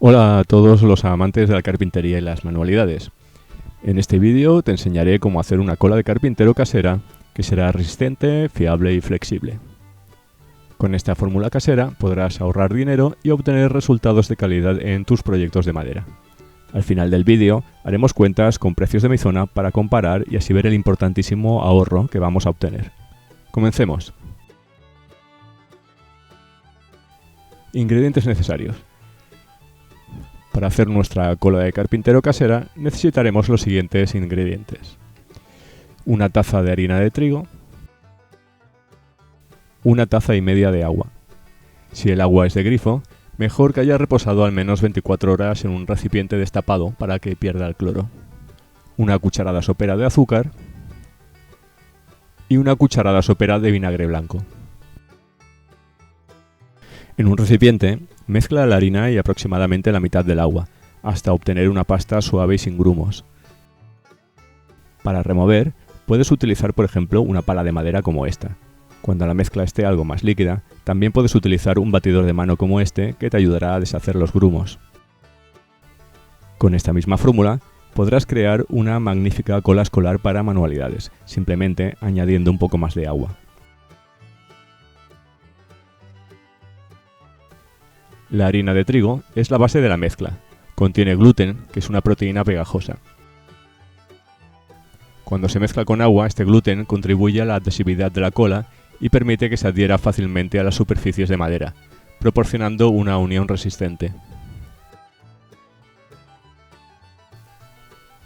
Hola a todos los amantes de la carpintería y las manualidades. En este vídeo te enseñaré cómo hacer una cola de carpintero casera que será resistente, fiable y flexible. Con esta fórmula casera podrás ahorrar dinero y obtener resultados de calidad en tus proyectos de madera. Al final del vídeo haremos cuentas con precios de mi zona para comparar y así ver el importantísimo ahorro que vamos a obtener. Comencemos. Ingredientes necesarios. Para hacer nuestra cola de carpintero casera necesitaremos los siguientes ingredientes: una taza de harina de trigo, una taza y media de agua. Si el agua es de grifo, mejor que haya reposado al menos 24 horas en un recipiente destapado para que pierda el cloro, una cucharada sopera de azúcar y una cucharada sopera de vinagre blanco. En un recipiente, mezcla la harina y aproximadamente la mitad del agua, hasta obtener una pasta suave y sin grumos. Para remover, puedes utilizar por ejemplo una pala de madera como esta. Cuando la mezcla esté algo más líquida, también puedes utilizar un batidor de mano como este que te ayudará a deshacer los grumos. Con esta misma fórmula, podrás crear una magnífica cola escolar para manualidades, simplemente añadiendo un poco más de agua. La harina de trigo es la base de la mezcla. Contiene gluten, que es una proteína pegajosa. Cuando se mezcla con agua, este gluten contribuye a la adhesividad de la cola y permite que se adhiera fácilmente a las superficies de madera, proporcionando una unión resistente.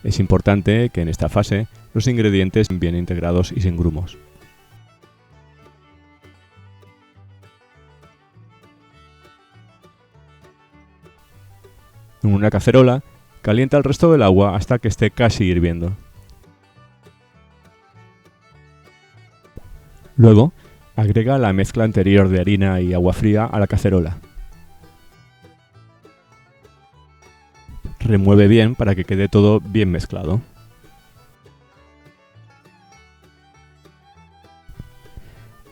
Es importante que en esta fase los ingredientes estén bien integrados y sin grumos. En una cacerola, calienta el resto del agua hasta que esté casi hirviendo. Luego, agrega la mezcla anterior de harina y agua fría a la cacerola. Remueve bien para que quede todo bien mezclado.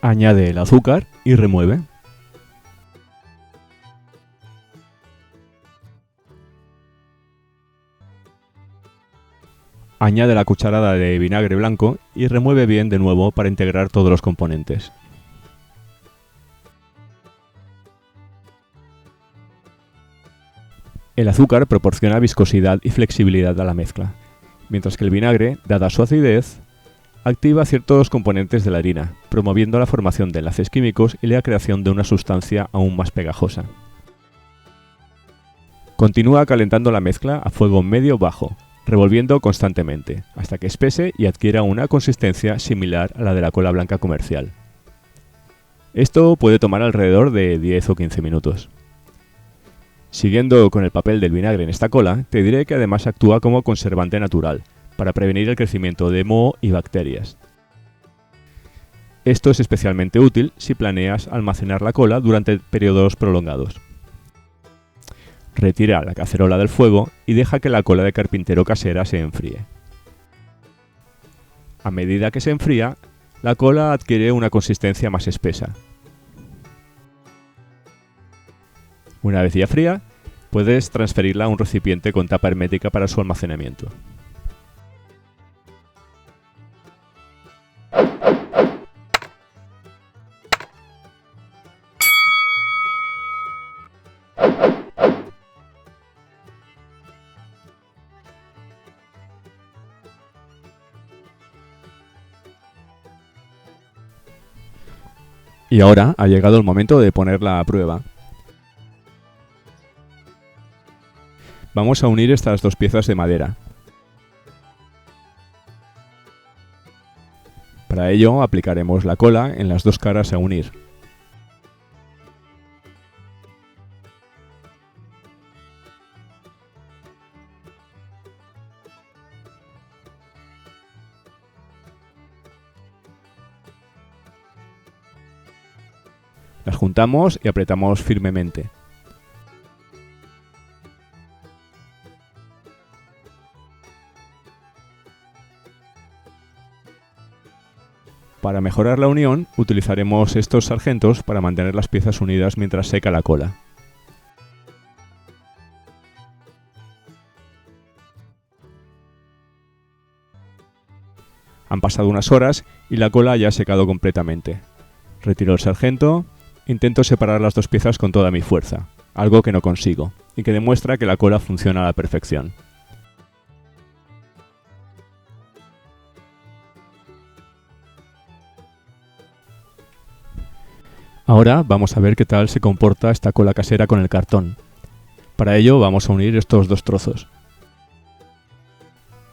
Añade el azúcar y remueve. Añade la cucharada de vinagre blanco y remueve bien de nuevo para integrar todos los componentes. El azúcar proporciona viscosidad y flexibilidad a la mezcla, mientras que el vinagre, dada su acidez, activa ciertos componentes de la harina, promoviendo la formación de enlaces químicos y la creación de una sustancia aún más pegajosa. Continúa calentando la mezcla a fuego medio-bajo, revolviendo constantemente, hasta que espese y adquiera una consistencia similar a la de la cola blanca comercial. Esto puede tomar alrededor de 10 o 15 minutos. Siguiendo con el papel del vinagre en esta cola, te diré que además actúa como conservante natural, para prevenir el crecimiento de moho y bacterias. Esto es especialmente útil si planeas almacenar la cola durante periodos prolongados. Retira la cacerola del fuego y deja que la cola de carpintero casera se enfríe. A medida que se enfría, la cola adquiere una consistencia más espesa. Una vez ya fría, puedes transferirla a un recipiente con tapa hermética para su almacenamiento. Y ahora ha llegado el momento de ponerla a prueba. Vamos a unir estas dos piezas de madera. Para ello aplicaremos la cola en las dos caras a unir. Las juntamos y apretamos firmemente. Para mejorar la unión, utilizaremos estos sargentos para mantener las piezas unidas mientras seca la cola. Han pasado unas horas y la cola ya ha secado completamente. Retiro el sargento, intento separar las dos piezas con toda mi fuerza, algo que no consigo, y que demuestra que la cola funciona a la perfección. Ahora vamos a ver qué tal se comporta esta cola casera con el cartón. Para ello vamos a unir estos dos trozos.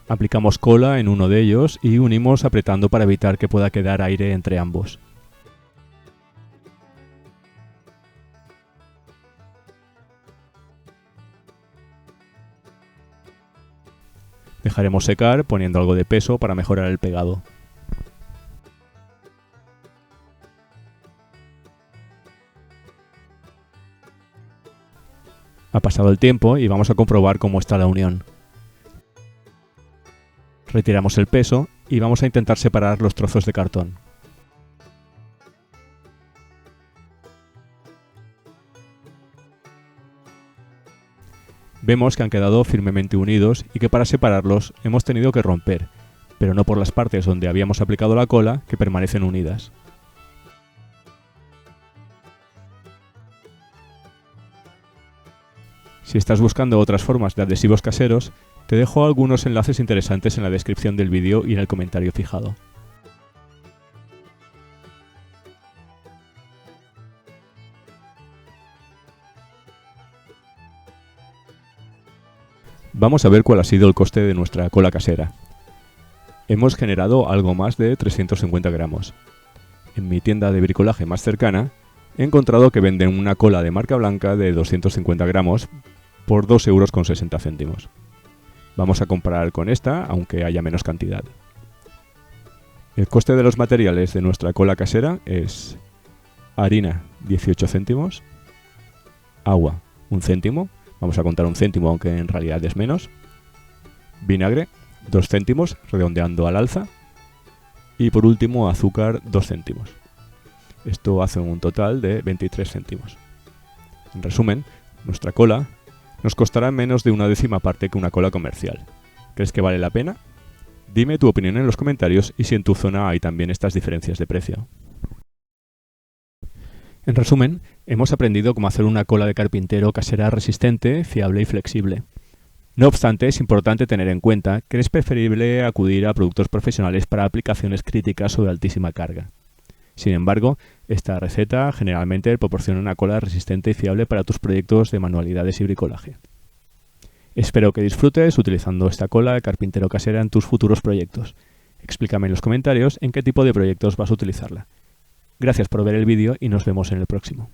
Aplicamos cola en uno de ellos y unimos apretando para evitar que pueda quedar aire entre ambos. Dejaremos secar poniendo algo de peso para mejorar el pegado. Ha pasado el tiempo y vamos a comprobar cómo está la unión. Retiramos el peso y vamos a intentar separar los trozos de cartón. Vemos que han quedado firmemente unidos y que para separarlos hemos tenido que romper, pero no por las partes donde habíamos aplicado la cola, que permanecen unidas. Si estás buscando otras formas de adhesivos caseros, te dejo algunos enlaces interesantes en la descripción del vídeo y en el comentario fijado. Vamos a ver cuál ha sido el coste de nuestra cola casera. Hemos generado algo más de 350 gramos. En mi tienda de bricolaje más cercana, he encontrado que venden una cola de marca blanca de 250 gramos por 2,60 €. Vamos a comparar con esta, aunque haya menos cantidad. El coste de los materiales de nuestra cola casera es harina 18 céntimos, agua 1 céntimo, vamos a contar 1 céntimo aunque en realidad es menos, vinagre 2 céntimos redondeando al alza y por último azúcar 2 céntimos. Esto hace un total de 23 céntimos. En resumen, nuestra cola nos costará menos de una décima parte que una cola comercial. ¿Crees que vale la pena? Dime tu opinión en los comentarios y si en tu zona hay también estas diferencias de precio. En resumen, hemos aprendido cómo hacer una cola de carpintero casera resistente, fiable y flexible. No obstante, es importante tener en cuenta que es preferible acudir a productos profesionales para aplicaciones críticas o de altísima carga. Sin embargo, esta receta generalmente proporciona una cola resistente y fiable para tus proyectos de manualidades y bricolaje. Espero que disfrutes utilizando esta cola de carpintero casera en tus futuros proyectos. Explícame en los comentarios en qué tipo de proyectos vas a utilizarla. Gracias por ver el vídeo y nos vemos en el próximo.